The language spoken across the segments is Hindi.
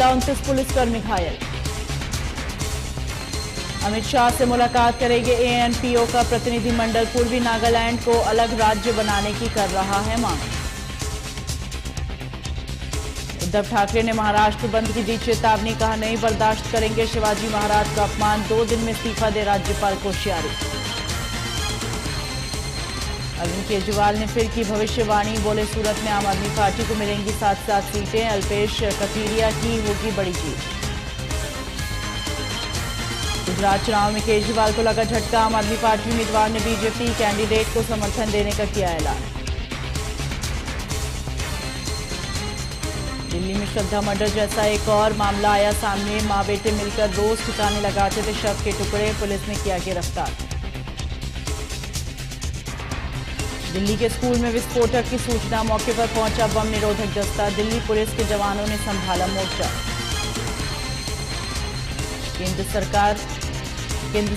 हमला, 29 पुलिसकर्मी घायल। अमित शाह से मुलाकात करेंगे एएनपीओ का प्रतिनिधिमंडल, पूर्वी नागालैंड को अलग राज्य बनाने की कर रहा है मांग। उद्धव ठाकरे ने महाराष्ट्र बंद की दी चेतावनी, कहा नहीं बर्दाश्त करेंगे शिवाजी महाराज का अपमान, 2 दिन में इस्तीफा दे राज्यपाल कोश्यारी। अरविंद केजरीवाल ने फिर की भविष्यवाणी, बोले सूरत में आम आदमी पार्टी को मिलेंगी 7 सीटें, अल्पेश कथीरिया की होगी बड़ी जीत। गुजरात चुनाव में केजरीवाल को लगा झटका, आम आदमी पार्टी उम्मीदवार ने बीजेपी कैंडिडेट को समर्थन देने का किया ऐलान। दिल्ली में श्रद्धा मर्डर जैसा एक और मामला आया सामने, मां बेटे मिलकर रोज ठिकाने लगाते थे शव के टुकड़े, पुलिस ने किया गिरफ्तार। दिल्ली के स्कूल में विस्फोटक की सूचना, मौके पर पहुंचा बम निरोधक दस्ता, दिल्ली पुलिस के जवानों ने संभाला मोर्चा। केंद्र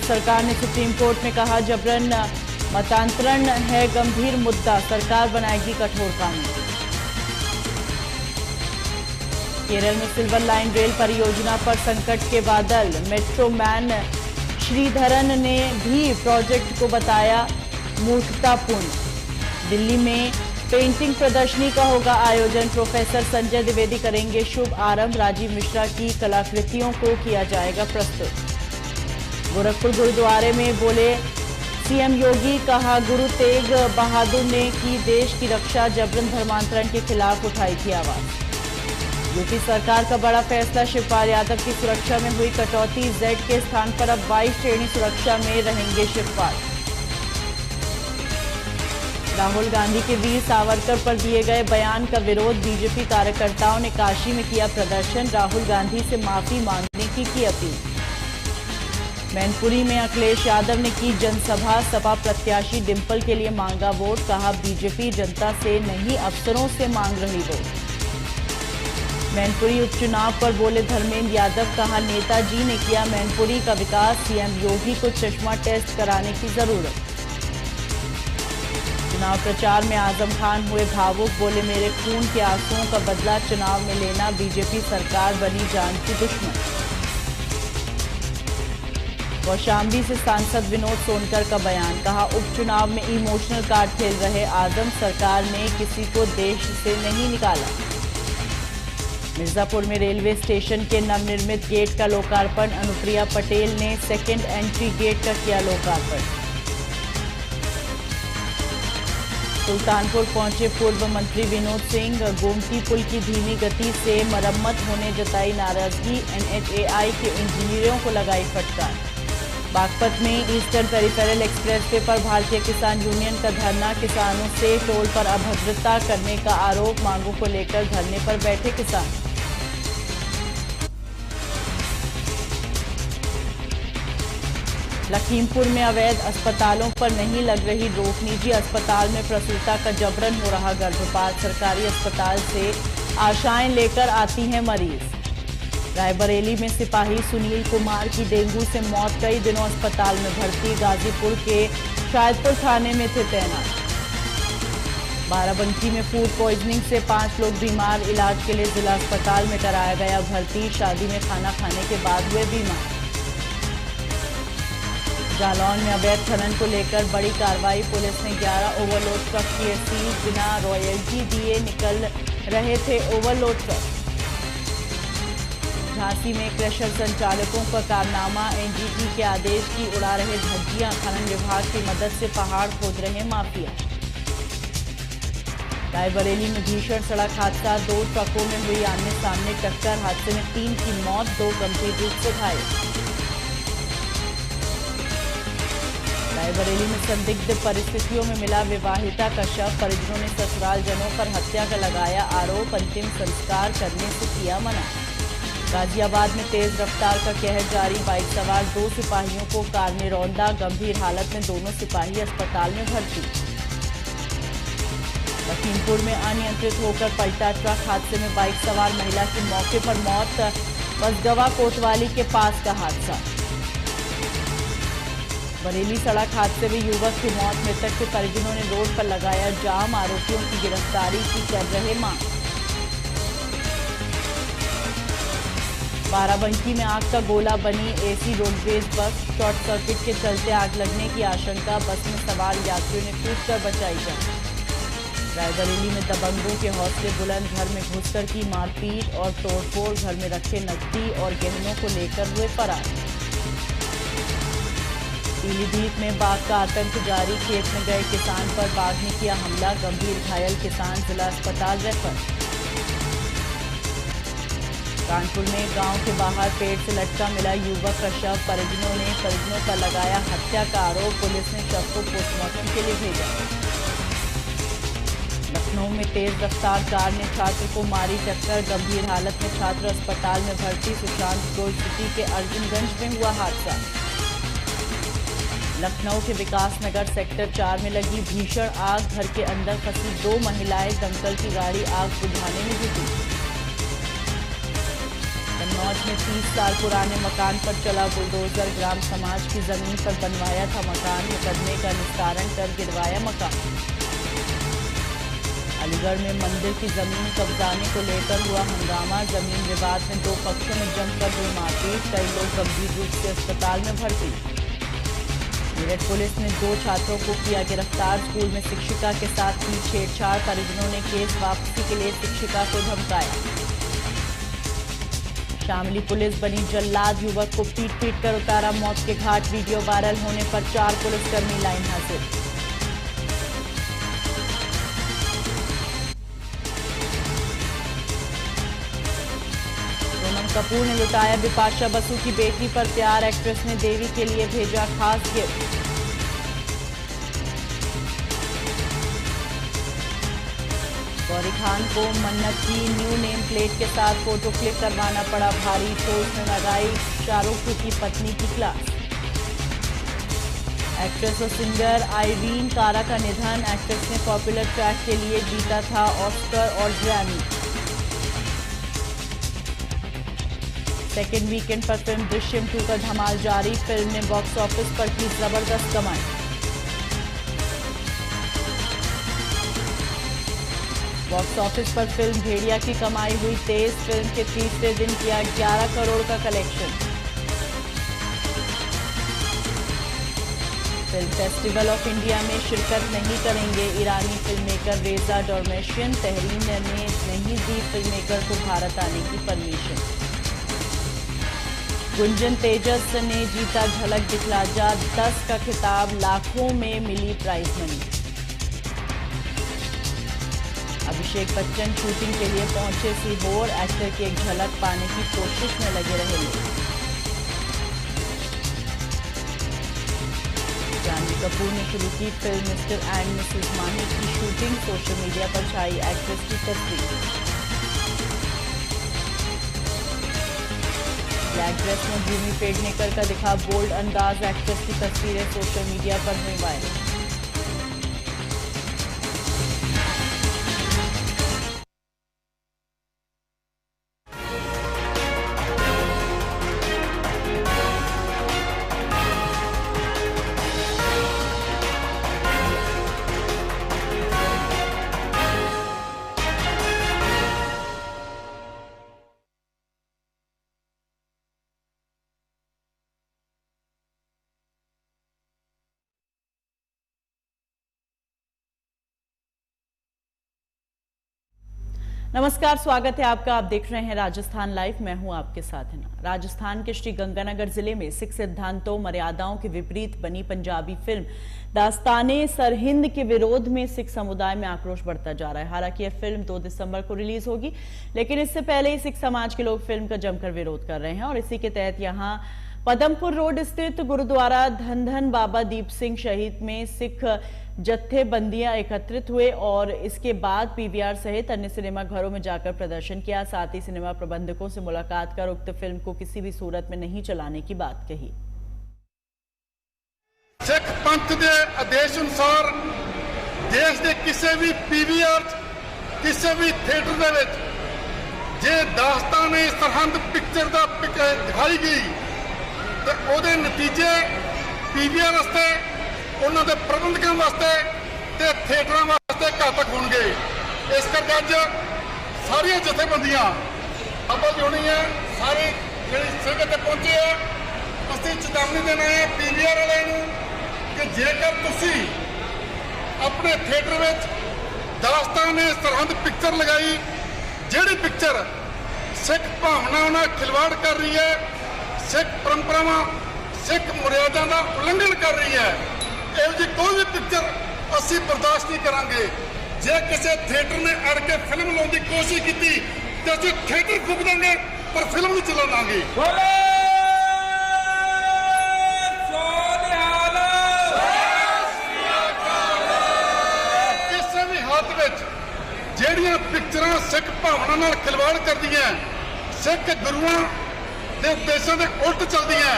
सरकार ने सुप्रीम कोर्ट में कहा जबरन मतांतरण है गंभीर मुद्दा, सरकार बनाएगी कठोर कानून। केरल में सिल्वर लाइन रेल परियोजना पर संकट के बादल, मेट्रो मैन श्रीधरन ने भी प्रोजेक्ट को बताया मूर्खतापूर्ण। दिल्ली में पेंटिंग प्रदर्शनी का होगा आयोजन, प्रोफेसर संजय द्विवेदी करेंगे शुभ आरंभ, राजीव मिश्रा की कलाकृतियों को किया जाएगा प्रस्तुत। गोरखपुर गुरुद्वारे में बोले सीएम योगी, कहा गुरु तेग बहादुर ने की देश की रक्षा, जबरन धर्मांतरण के खिलाफ उठाई थी आवाज। यूपी सरकार का बड़ा फैसला, शिवपाल यादव की सुरक्षा में हुई कटौती, जेड के स्थान पर अब 22 श्रेणी सुरक्षा में रहेंगे शिवपाल। राहुल गांधी के वीर सावरकर पर दिए गए बयान का विरोध, बीजेपी कार्यकर्ताओं ने काशी में किया प्रदर्शन, राहुल गांधी से माफी मांगने की अपील। मैनपुरी में अखिलेश यादव ने की जनसभा, सपा प्रत्याशी डिंपल के लिए मांगा वोट, कहा बीजेपी जनता से नहीं अफसरों से मांग रही वोट। मैनपुरी उपचुनाव पर बोले धर्मेंद्र यादव, कहा नेताजी ने किया मैनपुरी का विकास, सीएम योगी को चश्मा टेस्ट कराने की जरूरत। चुनाव प्रचार में आजम खान हुए भावुक, बोले मेरे खून के आंसुओं का बदला चुनाव में लेना, बीजेपी सरकार बनी जान की दुश्मन। कौशाम्बी से सांसद विनोद सोनकर का बयान, कहा उपचुनाव में इमोशनल कार्ड खेल रहे आजम, सरकार ने किसी को देश से नहीं निकाला। मिर्जापुर में रेलवे स्टेशन के नवनिर्मित गेट का लोकार्पण, अनुप्रिया पटेल ने सेकेंड एंट्री गेट का किया लोकार्पण। सुल्तानपुर पहुंचे पूर्व मंत्री विनोद सिंह, गोमती पुल की धीमी गति से मरम्मत होने जताई नाराजगी, एनएचएआई के इंजीनियरों को लगाई फटकार। बागपत में ईस्टर्न पेरिफेरल एक्सप्रेसवे पर भारतीय किसान यूनियन का धरना, किसानों से टोल पर अभद्रता करने का आरोप, मांगों को लेकर धरने पर बैठे किसान। लखीमपुर में अवैध अस्पतालों पर नहीं लग रही रोक, निजी अस्पताल में प्रसूता का जबरन हो रहा गर्भपात, सरकारी अस्पताल से आशाएं लेकर आती हैं मरीज। रायबरेली में सिपाही सुनील कुमार की डेंगू से मौत, कई दिनों अस्पताल में भर्ती, गाजीपुर के शायदपुर थाने में थे तैनात। बाराबंकी में फूड पॉइजनिंग से 5 लोग बीमार, इलाज के लिए जिला अस्पताल में कराया गया भर्ती, शादी में खाना खाने के बाद हुए बीमार। जालौन में अवैध खनन को लेकर बड़ी कार्रवाई, पुलिस ने 11 ओवरलोड ट्रक किए सीज, बिना रॉयल्टी दिए निकल रहे थे ओवरलोड ट्रक। झांसी में क्रशर संचालकों का कारनामा, एनजीटी के आदेश की उड़ा रहे धज्जियां, खनन विभाग की मदद से पहाड़ खोद रहे माफिया। रायबरेली में भीषण सड़क हादसा, 2 ट्रकों में हुई आमने सामने टक्कर, हादसे में 3 की मौत, 2 गंभीर रूप से घायल। रायबरेली में संदिग्ध परिस्थितियों में मिला विवाहिता का शव, परिजनों ने ससुराल जनों पर हत्या का लगाया आरोप, अंतिम संस्कार करने से किया मना। गाजियाबाद में तेज रफ्तार का कहर जारी, बाइक सवार 2 सिपाहियों को कार ने रौंदा, गंभीर हालत में दोनों सिपाही अस्पताल में भर्ती। लखीमपुर में अनियंत्रित होकर पलटा ट्रक, हादसे में बाइक सवार महिला की मौके पर मौत, बसगवा कोतवाली के पास का हादसा। बरेली सड़क हादसे में युवक की मौत, मृतक के परिजनों ने रोड पर लगाया जाम, आरोपियों की गिरफ्तारी की कर रहे मांग। बाराबंकी में आग का गोला बनी AC roadways bus. Short circuit के चलते आग लगने की आशंका। बस में सवार यात्रियों ने कूदकर बचाई जान। रायबरेली में दबंगों के हौसले बुलंद। घर में घुसकर की मारपीट और तोड़फोड़। घर में रखे नकदी और गहनों को लेकर हुए फरार। पीलीभीत में बाघ का आतंक जारी। खेत में गए किसान पर बाघ ने किया हमला। गंभीर घायल किसान जिला अस्पताल रेफर। कानपुर में गांव के बाहर पेड़ से लटका मिला युवक का शव। परिजनों पर लगाया हत्या का आरोप। पुलिस ने शव को पोस्टमार्टम के लिए भेजा। लखनऊ में तेज रफ्तार कार ने छात्र को मारी टक्कर। गंभीर हालत में छात्र अस्पताल में भर्ती। सुशांत गोल्ड सिटी के अर्जुनगंज में हुआ हादसा। लखनऊ के विकास नगर सेक्टर 4 में लगी भीषण आग। घर के अंदर फंसी 2 महिलाएं। दमकल की गाड़ी आग बुझाने में जुटी। कन्नौज में 30 साल पुराने मकान पर चला बुलडोजर। ग्राम समाज की जमीन पर बनवाया था मकान। मुकदमे का निस्तारण कर गिरवाया मकान। अलीगढ़ में मंदिर की जमीन कब्जाने को लेकर हुआ हंगामा। जमीन विवाद में 2 पक्षों में जमकर हुई मारपीट। कई लोग गंभीर रूप से अस्पताल में भर्ती। मेरठ पुलिस ने 2 छात्रों को किया गिरफ्तार। स्कूल में शिक्षिका के साथ की छेड़छाड़। परिजनों ने केस वापसी के लिए शिक्षिका को धमकाया। शामली पुलिस बनी जल्लाद। युवक को पीट कर उतारा मौत के घाट। वीडियो वायरल होने पर 4 पुलिसकर्मी लाइन हाजिर। सोनम कपूर ने लुटाया बिपाशा बसु की बेटी पर प्यार। एक्ट्रेस ने देवी के लिए भेजा खास गिफ्ट। गौरी खान को मन्नत की न्यू नेम प्लेट के साथ फोटो क्लिक करवाना पड़ा भारी। शोज में लगाई शाहरुख की पत्नी की क्लास। एक्ट्रेस और सिंगर आइरीन कारा का निधन। एक्ट्रेस ने पॉपुलर ट्रैक के लिए जीता था ऑस्कर और ग्रैमी। सेकेंड वीकेंड पर फिल्म दृश्यम 2 का धमाल जारी। फिल्म ने बॉक्स ऑफिस पर की जबरदस्त कमाई। बॉक्स ऑफिस पर फिल्म भेड़िया की कमाई हुई तेज। फिल्म के तीसरे दिन किया 11 करोड़ का collection. Film festival of India में शिरकत नहीं करेंगे ईरानी फिल्ममेकर रेजा डॉर्मेशियन। तहरीन ने नहीं दी फिल्ममेकर को भारत आने की परमिशन। गुंजन तेजस ने जीता झलक दिखला जा 10 का खिताब। लाखों में मिली prize money. Abhishek Bachchan shooting के लिए पहुंचे सीहोर। एक्टर की एक झलक पाने की कोशिश में लगे रहे लोग। जानवी कपूर ने शुरू की फिल्म मिस्टर एंड मिसेस माही की शूटिंग। सोशल मीडिया पर छाई एक्ट्रेस की तस्वीर। ब्लैक ड्रेस में भूमि पेडनेकर का दिखा बोल्ड अंदाज। एक्ट्रेस की तस्वीरें सोशल मीडिया पर हुई वायरल। नमस्कार, स्वागत है आपका। आप देख रहे हैं राजस्थान लाइव। मैं हूं आपके साथ हिना। राजस्थान के श्री गंगानगर जिले में सिख सिद्धांतों मर्यादाओं के विपरीत बनी पंजाबी फिल्म दास्ताने सरहिंद के विरोध में सिख समुदाय में आक्रोश बढ़ता जा रहा है। हालांकि यह फिल्म 2 दिसंबर को रिलीज होगी, लेकिन इससे पहले ही सिख समाज के लोग फिल्म का जमकर विरोध कर रहे हैं। और इसी के तहत यहां पदमपुर रोड स्थित गुरुद्वारा धन धन बाबा दीप सिंह शहीद में सिख जत्थेबंदियां एकत्रित हुए और इसके बाद पीवीआर सहित अन्य सिनेमा घरों में जाकर प्रदर्शन किया। साथ ही सिनेमा प्रबंधकों से मुलाकात कर उक्त फिल्म को किसी भी सूरत में नहीं चलाने की बात कही। सिख पंथ के आदेश अनुसार देश के किसी भी पीवीआर किसी भी थिएटर दे विच जे दास्ताने सरहंद पिक्चर का दिखाई गई तो ਉਹਦੇ नतीजे पीवीआर वास्ते ਉਹਨਾਂ ਦੇ ਪ੍ਰਬੰਧਕਾਂ ਵਾਸਤੇ ਤੇ ਥੀਏਟਰਾਂ ਵਾਸਤੇ ਘਾਤਕ ਹੋਣਗੇ। ਇਸ ਕਰਕੇ ਅੱਜ ਸਾਰੀਆਂ ਜਥੇਬੰਦੀਆਂ ਆਪਾਂ ਜੁੜੀਆਂ ਸਾਰੇ ਪਹੁੰਚੇ ਆ। ਅਸੀਂ ਚੇਤਾਵਨੀ ਦੇਣਾ ਹੈ ਪੀਵੀਆਰ ਵਾਲਿਆਂ ਨੂੰ ਕਿ ਜੇਕਰ ਤੁਸੀਂ ਆਪਣੇ ਥੀਏਟਰ ਵਿੱਚ ਦਾਸਤਾਨ ਨੇ ਸਰਹੰਦ ਪਿਕਚਰ ਲਗਾਈ, ਜਿਹੜੀ ਪਿਕਚਰ ਸਿੱਖ ਭਾਵਨਾਵਾਂ ਨਾਲ ਖਿਲਵਾੜ ਕਰ ਰਹੀ ਹੈ, ਸਿੱਖ ਪਰੰਪਰਾਵਾਂ, ਸਿੱਖ ਮਰਿਆਦਾ ਦਾ ਉਲੰਘਣ ਕਰ ਰਹੀ ਹੈ, ਇਹੋ ਜਿਹੀ ਕੋਈ ਵੀ ਪਿਕਚਰ ਅਸੀਂ ਬਰਦਾਸ਼ਤ ਨਹੀਂ ਕਰਾਂਗੇ। ਜੇ ਕਿਸੇ ਥੀਏਟਰ ਨੇ ਅੜ ਕੇ ਫਿਲਮ ਲਾਉਣ ਦੀ ਕੋਸ਼ਿਸ਼ ਕੀਤੀ ਤੇ ਅਸੀਂ ਥੀਏਟਰ ਫੂਕ ਦਾਂਗੇ, ਪਰ ਫਿਲਮ ਨਹੀਂ ਚੱਲਣ ਦਾਂਗੇ। ਕਿਸੇ ਵੀ ਹਾਲਤ ਵਿੱਚ ਜਿਹੜੀਆਂ ਪਿਕਚਰਾਂ ਸਿੱਖ ਭਾਵਨਾ ਨਾਲ ਖਿਲਵਾੜ ਕਰਦੀਆਂ, ਸਿੱਖ ਗੁਰੂਆਂ ਦੇ ਉਪਦੇਸ਼ਾਂ ਦੇ ਉਲਟ ਚੱਲਦੀਆਂ,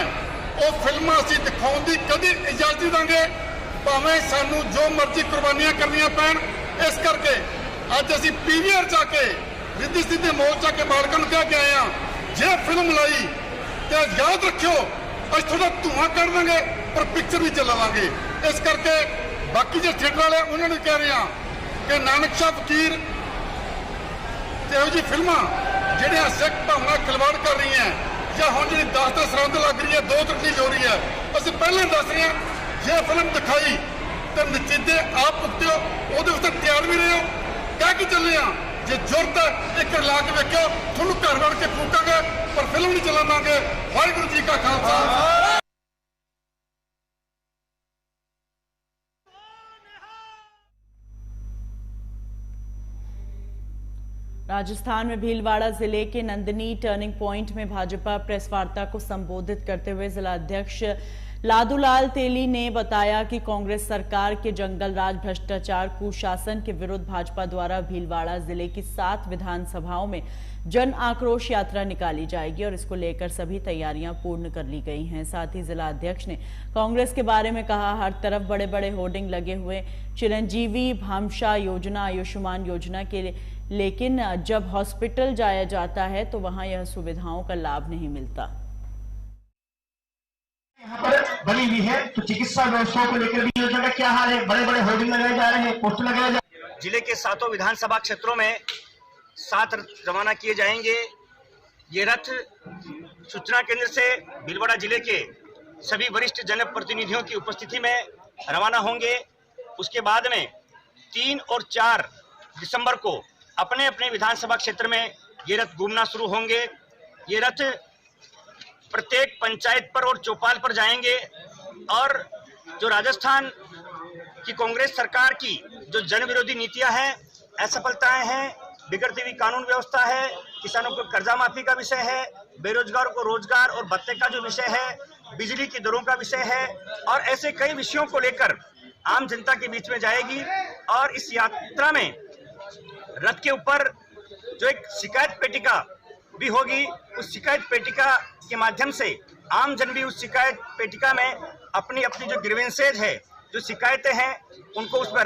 ਉਹ ਫਿਲਮਾਂ ਅਸੀਂ ਦਿਖਾਉਣ ਦੀ ਕਦੀ ਇਜਾਜ਼ਤ ਨਹੀਂ ਦਾਂਗੇ, ਭਾਵੇਂ ਸਾਨੂੰ ਜੋ ਮਰਜ਼ੀ ਕੁਰਬਾਨੀਆਂ ਕਰਨੀਆਂ ਪੈਣ। ਇਸ ਕਰਕੇ ਅੱਜ ਅਸੀਂ ਪੀਵੀਆਰ ਜਾ ਕੇ ਰਿੱਧੀ ਸਿੱਧੇ ਮੋਰਚਾ ਕੇ ਮਾਲਕਾਂ ਨੂੰ ਕਹਿ ਕੇ ਆਏ ਹਾਂ, ਜੇ ਫਿਲਮ ਲਾਈ ਤੇ ਯਾਦ ਰੱਖਿਓ ਅਸੀਂ ਤੁਹਾਡਾ ਧੂਆਂ ਕੱਢ ਦਾਂਗੇ, ਪਰ ਪਿਕਚਰ ਨਹੀਂ ਚੱਲਾਵਾਂਗੇ। ਇਸ ਕਰਕੇ ਬਾਕੀ ਜਿਹੜੇ ਥੀਏਟਰ ਵਾਲੇ ਉਹਨਾਂ ਨੂੰ ਕਹਿ ਰਹੇ ਹਾਂ ਕਿ ਨਾਨਕ ਸ਼ਾਹ ਫਕੀਰ ਤੇ ਇਹੋ ਜਿਹੀ ਫਿਲਮਾਂ ਜਿਹੜੀਆਂ ਸਿੱਖ ਭਾਵਨਾ ਖਿਲਵਾੜ ਕਰ ਰਹੀਆਂ, ਜਾਂ ਹੁਣ ਜਿਹੜੀ ਦਾਸਤਾਨ ਸਰਹੰਦ ਲੱਗ ਰਹੀ ਹੈ, 2 ਤਬਦੀਲ ਹੋ ਰਹੀ ਹੈ, ਅਸੀਂ ਪਹਿਲਾਂ ਦੱਸ ਰਹੇ ਹਾਂ ਜੇ ਫਿਲਮ ਦਿਖਾਈ ਤੇ ਨਤੀਜੇ ਆਪ ਭੁਗਤਿਓ, ਉਹਦੇ ਉੱਤੇ ਤਿਆਰ ਵੀ ਰਹੋ। ਕਹਿ ਕੇ ਚੱਲੇ ਆ ਜੇ ਜ਼ਰੂਰਤ ਹੈ ਇੱਕ ਲਾ ਕੇ ਵੇਖਿਓ, ਤੁਹਾਨੂੰ ਘਰ ਵੜ ਕੇ ਫੂਕਾਂਗੇ, ਪਰ ਫਿਲਮ ਨਹੀਂ ਚੱਲਣ ਦਾਂਗੇ। ਵਾਹਿਗੁਰੂ ਜੀ ਕਾ ਖਾਲਸਾ। राजस्थान में भीलवाड़ा जिले के नंदनी टर्निंग पॉइंट में भाजपा प्रेस वार्ता को संबोधित करते हुए जिला अध्यक्ष लादूलाल तेली ने बताया कि कांग्रेस सरकार के जंगल राज भ्रष्टाचार कुशासन के विरुद्ध भाजपा द्वारा भीलवाड़ा जिले की 7 विधानसभाओं में जन आक्रोश यात्रा निकाली जाएगी और इसको लेकर सभी तैयारियां पूर्ण कर ली गई हैं। साथ ही जिला अध्यक्ष ने कांग्रेस के बारे में कहा, हर तरफ बड़े बड़े होर्डिंग लगे हुए, चिरंजीवी भामाशाह योजना, आयुष्मान योजना के लिए, लेकिन जब हॉस्पिटल जाया जाता है तो वहां यह सुविधाओं का लाभ नहीं मिलता। यहाँ पर बनी हुई है तो चिकित्सा व्यवस्था को लेकर भी योजना का क्या हाल है? बड़े बड़े होर्डिंग लगाए जा रहे हैं, पोस्टर लगाए जा रहे हैं। जिले के 7 विधानसभा क्षेत्रों में 7 रथ रवाना किए जाएंगे। ये रथ सूचना केंद्र से भीलवाड़ा जिले के सभी वरिष्ठ जनप्रतिनिधियों की उपस्थिति में रवाना होंगे। उसके बाद में 3 और 4 दिसंबर को अपने अपने विधानसभा क्षेत्र में ये रथ घूमना शुरू होंगे। ये रथ प्रत्येक पंचायत पर और चौपाल पर जाएंगे और जो राजस्थान की कांग्रेस सरकार की जो जन विरोधी नीतियां हैं, असफलताएं हैं, बिगड़ती हुई कानून व्यवस्था है, किसानों को कर्जा माफी का विषय है, बेरोजगार को रोजगार और भत्ते का जो विषय है, बिजली की दरों का विषय है, और ऐसे कई विषयों को लेकर आम जनता के बीच में जाएगी। और इस यात्रा में रथ के ऊपर जो एक शिकायत पेटिका भी होगी, उस शिकायत पेटिका के माध्यम से आम जन भी उस शिकायत पेटिका में अपनी अपनी जो ग्रीवेंसेज है, जो शिकायतें हैं, उनको उसमें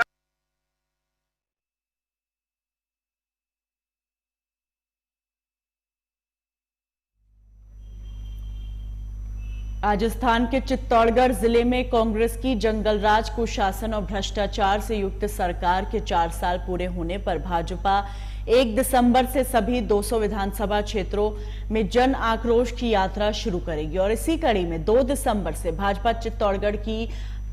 राजस्थान के चित्तौड़गढ़ जिले में कांग्रेस की जंगलराज कुशासन और भ्रष्टाचार से युक्त सरकार के 4 साल पूरे होने पर भाजपा 1 दिसंबर से सभी 200 विधानसभा क्षेत्रों में जन आक्रोश की यात्रा शुरू करेगी और इसी कड़ी में 2 दिसंबर से भाजपा चित्तौड़गढ़ की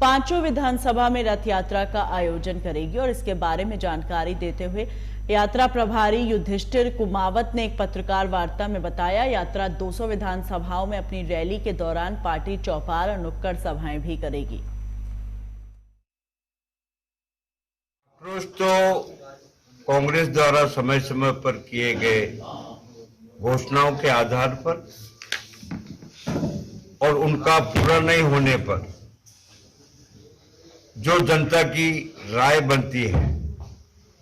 5 विधानसभा में रथ यात्रा का आयोजन करेगी। और इसके बारे में जानकारी देते हुए यात्रा प्रभारी युधिष्ठिर कुमावत ने एक पत्रकार वार्ता में बताया, यात्रा 200 विधानसभाओं में अपनी रैली के दौरान पार्टी चौपाल और नुक्कड़ सभाएं भी करेगी। आक्रोश तो कांग्रेस द्वारा समय समय पर किए गए घोषणाओं के आधार पर और उनका पूरा नहीं होने पर जो जनता की राय बनती है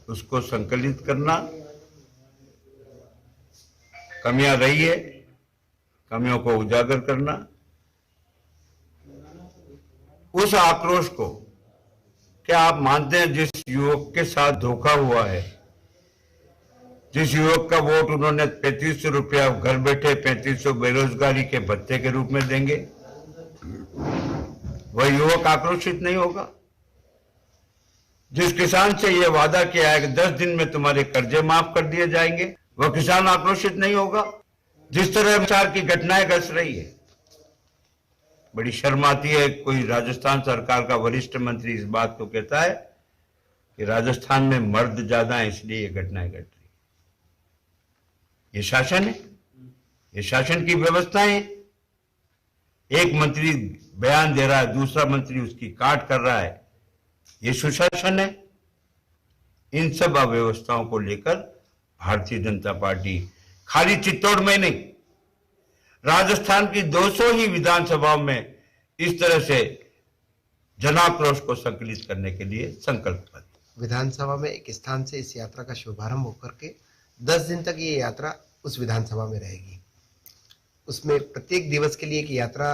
उसको संकलित करना, कमियां रही है, कमियों को उजागर करना, उस आक्रोश को क्या आप मानते हैं जिस युवक के साथ धोखा हुआ है, जिस युवक का वोट उन्होंने 3500 रुपया घर बैठे 3500 बेरोजगारी के भत्ते के रूप में देंगे, वह युवक आक्रोशित नहीं होगा? जिस किसान से यह वादा किया है कि 10 दिन में तुम्हारे कर्जे माफ कर दिए जाएंगे, वह किसान आक्रोशित नहीं होगा? जिस तरह भ्रष्टाचार की घटनाएं घट रही है, बड़ी शर्म आती है कोई राजस्थान सरकार का वरिष्ठ मंत्री इस बात को कहता है कि राजस्थान में मर्द ज्यादा है इसलिए ये घटनाएं घट रही। ये शासन है, ये शासन की व्यवस्था है। एक मंत्री बयान दे रहा है, दूसरा मंत्री उसकी काट कर रहा है, ये सुशासन है। इन सब अव्यवस्थाओं को लेकर भारतीय जनता पार्टी खाली चित्तौड़ में नहीं, राजस्थान की 200 ही विधानसभाओं में इस तरह से जनाक्रोश को संकलित करने के लिए संकल्पबद्ध। विधानसभा में एक स्थान से इस यात्रा का शुभारंभ होकर के 10 दिन तक ये यात्रा उस विधानसभा में रहेगी। उसमें प्रत्येक दिवस के लिए एक यात्रा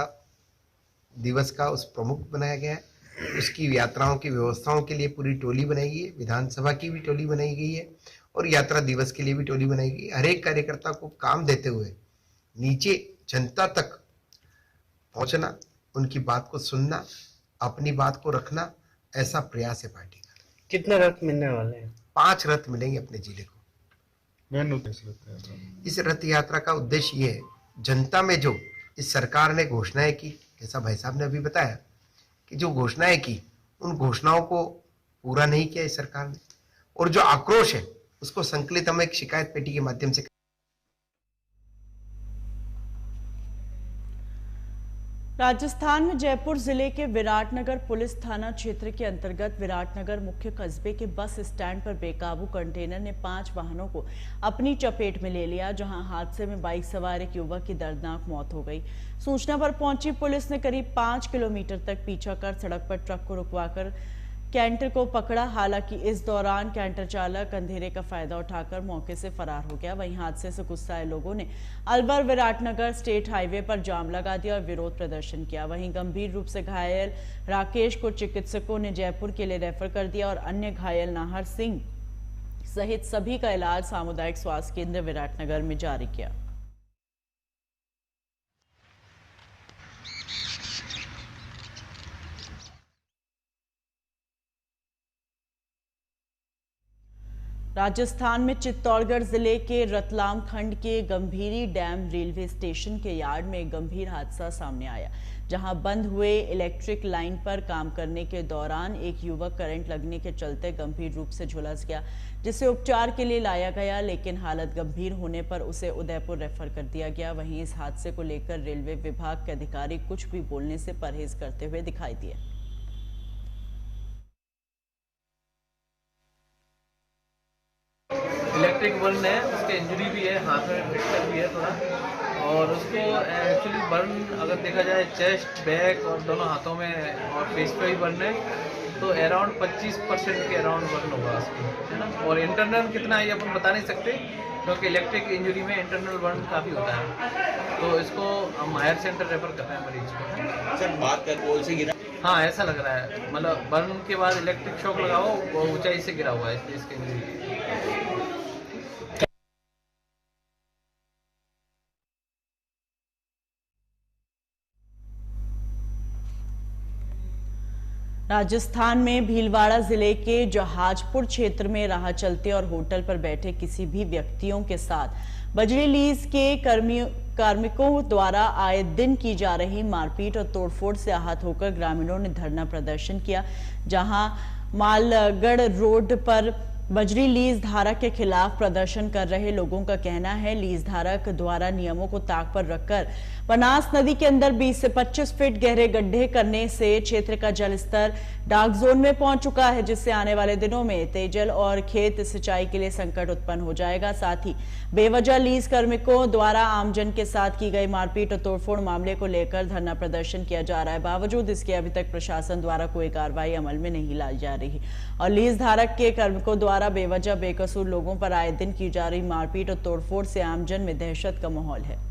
दिवस का उस प्रमुख बनाया गया है। उसकी यात्राओं की व्यवस्थाओं के लिए पूरी टोली बनाई गई है, विधानसभा की भी टोली बनाई गई है और यात्रा दिवस के लिए भी टोली बनाई गई। हर एक कार्यकर्ता को काम देते हुए नीचे जनता तक पहुंचना, उनकी बात को सुनना, अपनी बात को रखना, ऐसा प्रयास है पार्टी का। कितने रथ मिलने वाले हैं? 5 रथ मिलेंगे अपने जिले को। इस रथ यात्रा का उद्देश्य ये है, जनता में जो इस सरकार ने घोषणाएं की, जैसा भाई साहब ने अभी बताया कि जो घोषणाएं की, उन घोषणाओं को पूरा नहीं किया इस सरकार ने, और जो आक्रोश है उसको संकलित हम एक शिकायत पेटी के माध्यम से। राजस्थान में जयपुर जिले के विराटनगर पुलिस थाना क्षेत्र के अंतर्गत विराटनगर मुख्य कस्बे के बस स्टैंड पर बेकाबू कंटेनर ने 5 वाहनों को अपनी चपेट में ले लिया, जहां हादसे में बाइक सवार एक युवक की दर्दनाक मौत हो गई। सूचना पर पहुंची पुलिस ने करीब 5 किलोमीटर तक पीछा कर सड़क पर ट्रक को रुकवाकर कैंटर को पकड़ा। हालांकि इस दौरान कैंटर चालक अंधेरे का फायदा उठाकर मौके से फरार हो गया। वहीं हादसे से गुस्साए लोगों ने अलवर विराटनगर स्टेट हाईवे पर जाम लगा दिया और विरोध प्रदर्शन किया। वहीं गंभीर रूप से घायल राकेश को चिकित्सकों ने जयपुर के लिए रेफर कर दिया और अन्य घायल नाहर सिंह सहित सभी का इलाज सामुदायिक स्वास्थ्य केंद्र विराटनगर में जारी किया। राजस्थान में चित्तौड़गढ़ जिले के रतलाम खंड के गंभीरी डैम रेलवे स्टेशन के यार्ड में एक गंभीर हादसा सामने आया, जहां बंद हुए इलेक्ट्रिक लाइन पर काम करने के दौरान एक युवक करंट लगने के चलते गंभीर रूप से झुलस गया, जिसे उपचार के लिए लाया गया, लेकिन हालत गंभीर होने पर उसे उदयपुर रेफर कर दिया गया। वहीं इस हादसे को लेकर रेलवे विभाग के अधिकारी कुछ भी बोलने से परहेज करते हुए दिखाई दिए। इलेक्ट्रिक बर्न है, उसके इंजरी भी है, हाथ में फ्रैक्चर भी है थोड़ा, और उसको एक्चुअली बर्न अगर देखा जाए चेस्ट, बैक और दोनों हाथों में और फेस पे भी बर्न है, तो अराउंड 25% के अराउंड बर्न होगा उसको, है ना। और इंटरनल कितना है ये अपन बता नहीं सकते, क्योंकि इलेक्ट्रिक इंजरी में इंटरनल बर्न काफ़ी होता है, तो इसको हम हायर सेंटर रेफर करते हैं मरीज को। सर बात कर पोल से गिरा? हाँ, ऐसा लग रहा है, मतलब बर्न के बाद इलेक्ट्रिक शॉक लगा हुआ, वो ऊंचाई से गिरा हुआ है, इसलिए इसकी इंजरी। राजस्थान में भीलवाड़ा जिले के जहाजपुर क्षेत्र में राह चलते और होटल पर बैठे किसी भी व्यक्तियों के साथ बजरी लीज के कार्मिकों द्वारा आए दिन की जा रही मारपीट और तोड़फोड़ से आहत होकर ग्रामीणों ने धरना प्रदर्शन किया, जहां मालगढ़ रोड पर बजरी लीज धारक के खिलाफ प्रदर्शन कर रहे लोगों का कहना है, लीज धारक द्वारा नियमों को ताक पर रखकर बनास नदी के अंदर 20 से 25 फीट गहरे गड्ढे करने से क्षेत्र का जलस्तर डार्क जोन में पहुंच चुका है, जिससे आने वाले दिनों में पेयजल और खेत सिंचाई के लिए संकट उत्पन्न हो जाएगा। साथ ही बेवजह लीज कार्मिकों द्वारा आमजन के साथ की गई मारपीट और तोड़फोड़ मामले को लेकर धरना प्रदर्शन किया जा रहा है। बावजूद इसके अभी तक प्रशासन द्वारा कोई कार्रवाई अमल में नहीं लाई जा रही और लीज धारक के कार्मिकों द्वारा बेवजह बेकसूर लोगों पर आए दिन की जा रही मारपीट और तोड़फोड़ से आमजन में दहशत का माहौल है।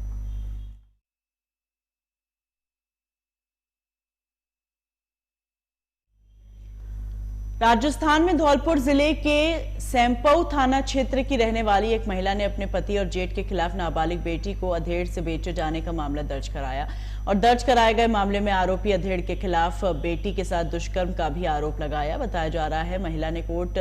राजस्थान में धौलपुर जिले के सैंपऊ थाना क्षेत्र की रहने वाली एक महिला ने अपने पति और जेठ के खिलाफ नाबालिग बेटी को अधेड़ से बेचे जाने का मामला दर्ज कराया और दर्ज कराए गए मामले में आरोपी अधेड़ के खिलाफ बेटी के साथ दुष्कर्म का भी आरोप लगाया। बताया जा रहा है महिला ने कोर्ट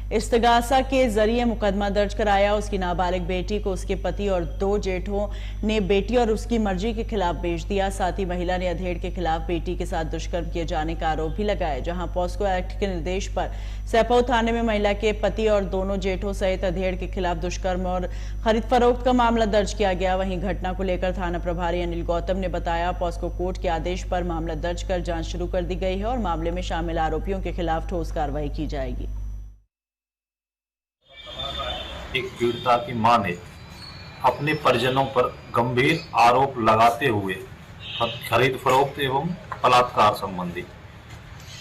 इस्तगासा के जरिए मुकदमा दर्ज कराया। उसकी नाबालिग बेटी को उसके पति और 2 जेठों ने बेटी और उसकी मर्जी के खिलाफ बेच दिया। साथ ही महिला ने अधेड़ के खिलाफ बेटी के साथ दुष्कर्म किए जाने का आरोप भी लगाया। जहां पॉस्को एक्ट के निर्देश पर सैपऊ थाने में महिला के पति और दोनों जेठों सहित अधेड़ के खिलाफ दुष्कर्म और खरीद फरोख्त का मामला दर्ज किया गया। वहीं घटना को लेकर थाना प्रभारी अनिल गौतम ने बताया, पॉस्को कोर्ट के आदेश पर मामला दर्ज कर जांच शुरू कर दी गई है और मामले में शामिल आरोपियों के खिलाफ ठोस कार्रवाई की जाएगी। एक पीड़िता की मां ने अपने परिजनों पर गंभीर आरोप लगाते हुए खरीद फरोख्त एवं बलात्कार संबंधी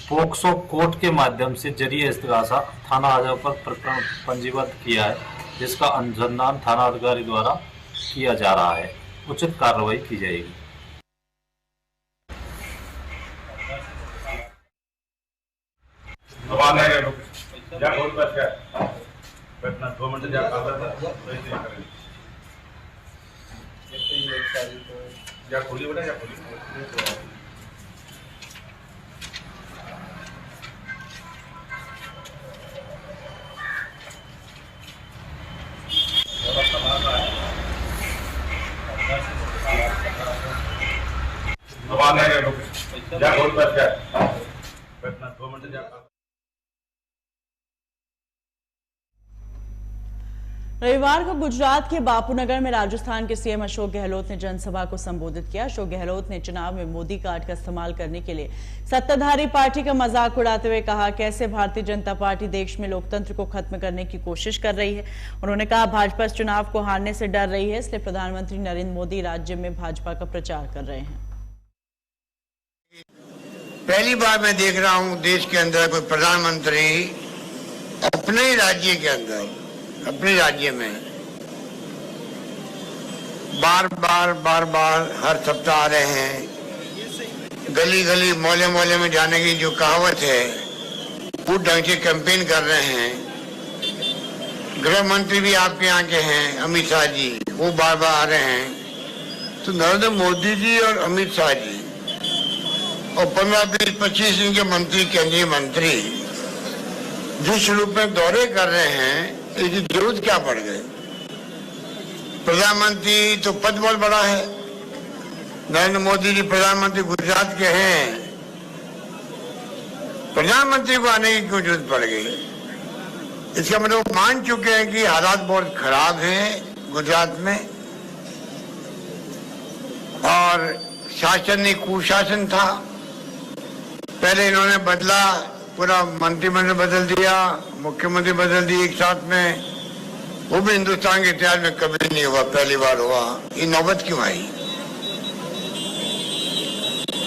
पोक्सो कोर्ट के माध्यम से जरिए इस्तगासा थाना हाजा पर प्रकरण पंजीबद्ध किया है, जिसका अनुसंधान थाना अधिकारी द्वारा किया जा रहा है। उचित कार्रवाई की जाएगी। रविवार को गुजरात के बापूनगर में राजस्थान के सीएम अशोक गहलोत ने जनसभा को संबोधित किया। अशोक गहलोत ने चुनाव में मोदी कार्ड का इस्तेमाल करने के लिए सत्ताधारी पार्टी का मजाक उड़ाते हुए कहा, कैसे भारतीय जनता पार्टी देश में लोकतंत्र को खत्म करने की कोशिश कर रही है। उन्होंने कहा, भाजपा इस चुनाव को हारने से डर रही है, इसलिए प्रधानमंत्री नरेंद्र मोदी राज्य में भाजपा का प्रचार कर रहे हैं। पहली बार मैं देख रहा हूं देश के अंदर कोई प्रधानमंत्री अपने राज्य के अंदर, अपने राज्य में बार बार हर सप्ताह आ रहे हैं। गली गली मोहल्ले मोहल्ले में जाने की जो कहावत है वो ढंग से कैंपेन कर रहे हैं। गृह मंत्री भी आपके यहाँ के हैं, अमित शाह जी, वो बार बार आ रहे हैं। तो नरेंद्र मोदी जी और अमित शाह जी और 15-20-25 इनके मंत्री, केंद्रीय मंत्री जिस रूप में दौरे कर रहे हैं, इसकी जरूरत क्या पड़ गई। प्रधानमंत्री तो पद बहुत बड़ा है, नरेंद्र मोदी जी प्रधानमंत्री गुजरात के हैं, प्रधानमंत्री को आने की क्यों जरूरत पड़ गई। इसका मतलब मान चुके हैं कि हालात बहुत खराब हैं गुजरात में और शासन ही कुशासन था। पहले इन्होंने बदला, पूरा मंत्रिमंडल बदल दिया, मुख्यमंत्री बदल दिए एक साथ में, वो भी हिंदुस्तान के इतिहास में कभी नहीं हुआ, पहली बार हुआ। ये नौबत क्यों आई।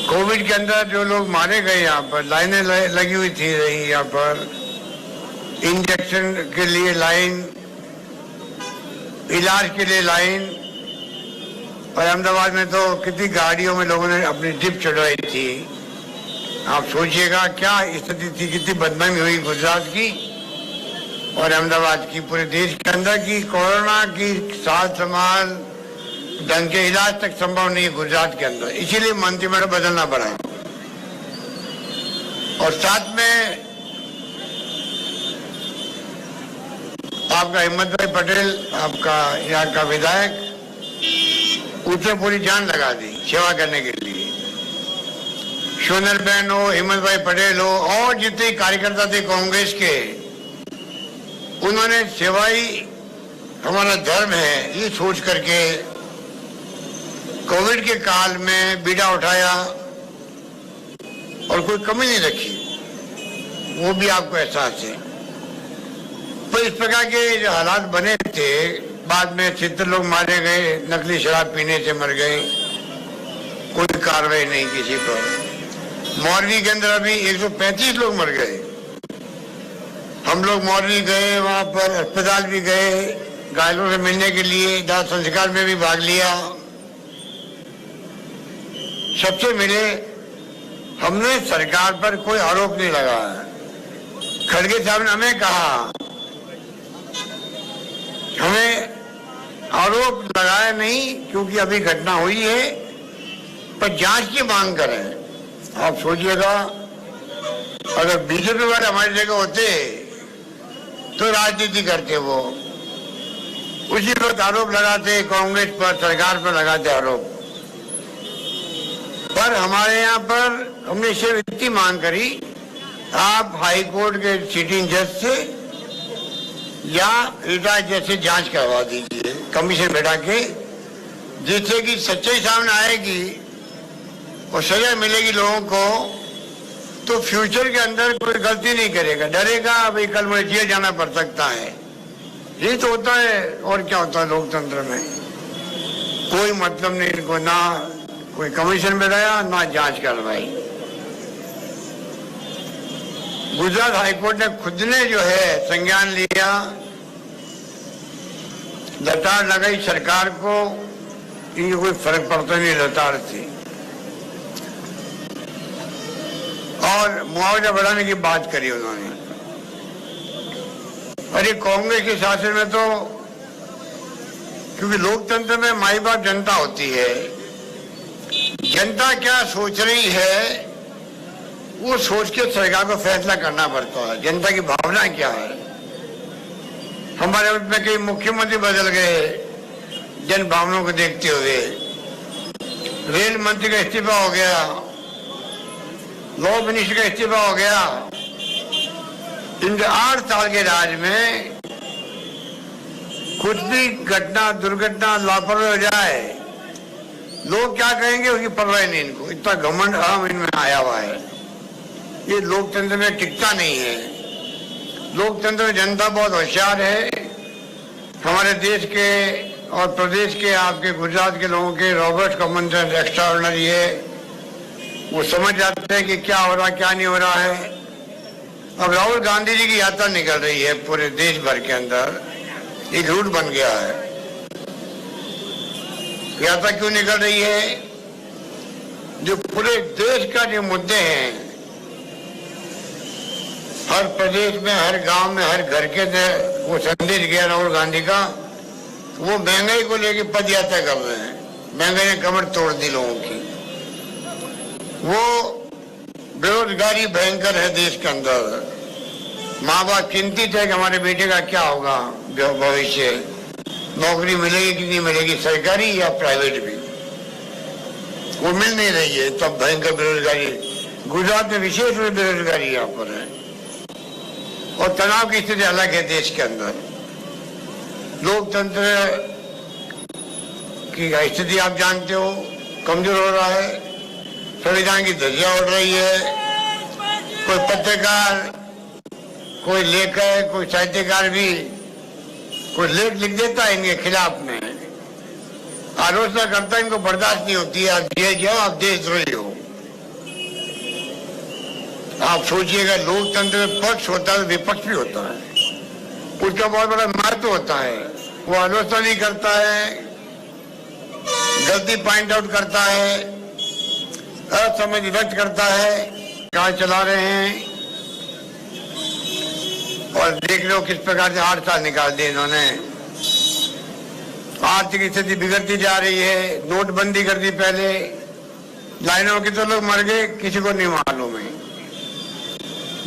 कोविड के अंदर जो लोग मारे गए, यहाँ पर लाइनें लगी हुई थी रही, यहाँ पर इंजेक्शन के लिए लाइन, इलाज के लिए लाइन। और अहमदाबाद में तो कितनी गाड़ियों में लोगों ने अपनी जिप चढ़वाई थी। आप सोचिएगा क्या स्थिति थी, कितनी बदनामी हुई गुजरात की और अहमदाबाद की, पूरे देश के अंदर की। कोरोना की साल संभाल ढंग के इलाज तक संभव नहीं है गुजरात के अंदर, इसीलिए मंत्रिमंडल बदलना पड़ा। और साथ में आपका हिम्मत भाई पटेल, आपका यहाँ का विधायक, उसने पूरी जान लगा दी सेवा करने के लिए। सोनल बहन हो, हिम्मत भाई पटेल हो और जितने कार्यकर्ता थे कांग्रेस के, उन्होंने सेवा ही हमारा धर्म है ये सोच करके कोविड के काल में बीड़ा उठाया और कोई कमी नहीं रखी, वो भी आपको एहसास है। तो इस प्रकार के जो हालात बने थे, बाद में 70 लोग मारे गए, नकली शराब पीने से मर गए, कोई कार्रवाई नहीं किसी पर। मौरवी के अंदर अभी 135 लोग मर गए। हम लोग मौरवी गए, वहां पर अस्पताल भी गए, घायलों से मिलने के लिए, दाह संस्कार में भी भाग लिया, सबसे मिले। हमने सरकार पर कोई आरोप नहीं लगाया। खड़गे साहब ने हमें कहा, हमें आरोप लगाया नहीं क्योंकि अभी घटना हुई है, पर जांच की मांग करें। आप सोचिएगा अगर बीजेपी वाले हमारी जगह होते तो राजनीति करते वो, उसी वक्त आरोप लगाते कांग्रेस पर, सरकार पर लगाते आरोप। पर हमारे यहाँ पर हमने सिर्फ इतनी मांग करी, आप हाई कोर्ट के सिटिंग जज से या रिटायर्ड जज से जांच करवा दीजिए, कमीशन बैठा के, जिससे कि सच्चाई सामने आएगी और सजा मिलेगी लोगों को, तो फ्यूचर के अंदर कोई गलती नहीं करेगा, डरेगा भाई कल मुझे जेल जाना पड़ सकता है। ये तो होता है, और क्या होता है लोकतंत्र में, कोई मतलब नहीं इनको, ना कोई कमीशन बैठाया ना जांच करवाई। गुजरात हाईकोर्ट ने खुद ने जो है संज्ञान लिया, लताड़ लगाई सरकार को, इनकी कोई फर्क पड़ता नहीं लताड़ थी, और मुआवजा बढ़ाने की बात करी उन्होंने। अरे कांग्रेस के शासन में तो, क्योंकि लोकतंत्र में माई बाप जनता होती है, जनता क्या सोच रही है वो सोच के सरकार को फैसला करना पड़ता है, जनता की भावना क्या है। हमारे में कई मुख्यमंत्री बदल गए जन भावनाओं को देखते हुए, रेल मंत्री का इस्तीफा हो गया, लॉ मिनिस्टर का इस्तीफा हो गया। इनके 8 साल के राज में कुछ भी घटना, दुर्घटना, लापरवाही हो जाए, लोग क्या कहेंगे उसकी परवाह नहीं इनको, इतना घमंड अहम इनमें आया हुआ है। ये लोकतंत्र में टिकता नहीं है। लोकतंत्र में जनता बहुत होशियार है। हमारे देश के और प्रदेश के, आपके गुजरात के लोगों के रॉबर्ट कॉमन सेंस एक्स्ट्राऑर्डिनरी है, वो समझ जाते हैं कि क्या हो रहा क्या नहीं हो रहा है। अब राहुल गांधी जी की यात्रा निकल रही है पूरे देश भर के अंदर, एक रूट बन गया है। यात्रा क्यों निकल रही है? जो पूरे देश का जो मुद्दे हैं, हर प्रदेश में, हर गांव में, हर घर के वो संदेश गया राहुल गांधी का, वो महंगाई को लेकर पद यात्रा कर रहे हैं। महंगाई ने कमर तोड़ दी लोगों की। वो बेरोजगारी भयंकर है देश के अंदर। माँ बाप चिंतित है कि हमारे बेटे का क्या होगा भविष्य, नौकरी मिलेगी कि नहीं मिलेगी, सरकारी या प्राइवेट भी, वो मिल नहीं रही है। तब भयंकर बेरोजगारी, गुजरात में विशेष रूप से बेरोजगारी यहाँ पर है, और तनाव की स्थिति अलग है देश के अंदर। लोकतंत्र की स्थिति आप जानते हो, कमजोर हो रहा है, संविधान की धज्जियां उड़ रही है। कोई पत्रकार, कोई लेखक, कोई साहित्यकार भी कोई लेख लिख देता है इनके खिलाफ में, आलोचना करता है, इनको बर्दाश्त नहीं होती है। आप जेल जाओ, आप देशद्रोही हो। आप सोचिएगा, लोकतंत्र में पक्ष होता है, विपक्ष भी होता है, उसका बहुत बड़ा महत्व होता है। वो आलोचना नहीं करता है, गलती पॉइंट आउट करता है, असमझ व्यक्त करता है, कहाँ चला रहे हैं। और देख लो किस प्रकार से 8 साल निकाल दिए इन्होंने। आर्थिक स्थिति बिगड़ती जा रही है, नोटबंदी कर दी पहले, लाइनों में कितने लोग मर गए किसी को नहीं मालूम है।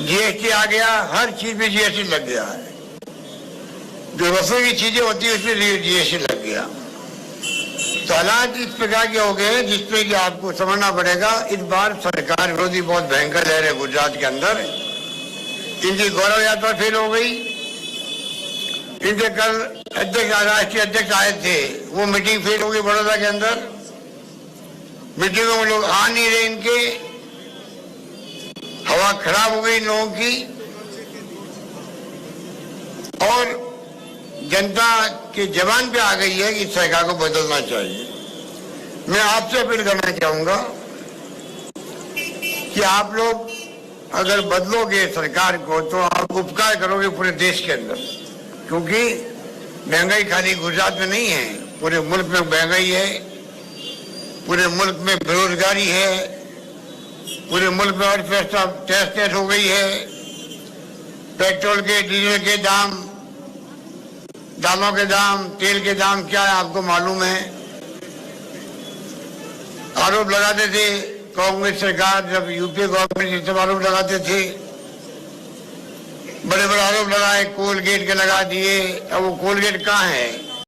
जीएसटी आ गया, हर चीज में जीएसटी लग गया है, जो रसोई की चीजें होती है उसमें जीएसटी लग गया। तो हालात इस प्रकार के हो गए जिसमें कि आपको समझना पड़ेगा, इस बार सरकार विरोधी बहुत भयंकर लहर है गुजरात के अंदर। इनकी गौरव यात्रा फेल हो गई। इनके कल अध्यक्ष, राष्ट्रीय अध्यक्ष आए थे, वो मीटिंग फेल हो गई बड़ौदा के अंदर। मीटिंगों में लोग आ नहीं रहे, इनके हवा खराब हो गई लोगों की, और जनता के जबान पे आ गई है कि सरकार को बदलना चाहिए। मैं आपसे अपील करना चाहूंगा कि आप लोग अगर बदलोगे सरकार को तो आप उपकार करोगे पूरे देश के अंदर, क्योंकि महंगाई खाली गुजरात में नहीं है, पूरे मुल्क में महंगाई है, पूरे मुल्क में बेरोजगारी है, पूरे मुल्क में अर्थव्यवस्था तहस-नहस हो गई है। पेट्रोल के, डीजल के दाम, दालों के दाम, तेल के दाम क्या है आपको मालूम है। आरोप लगाते थे कांग्रेस सरकार, जब यूपीए गवर्नमेंट इस आरोप लगाते थे बड़े बड़े आरोप लगाए, कोलगेट के लगा दिए। अब वो कोलगेट कहाँ है?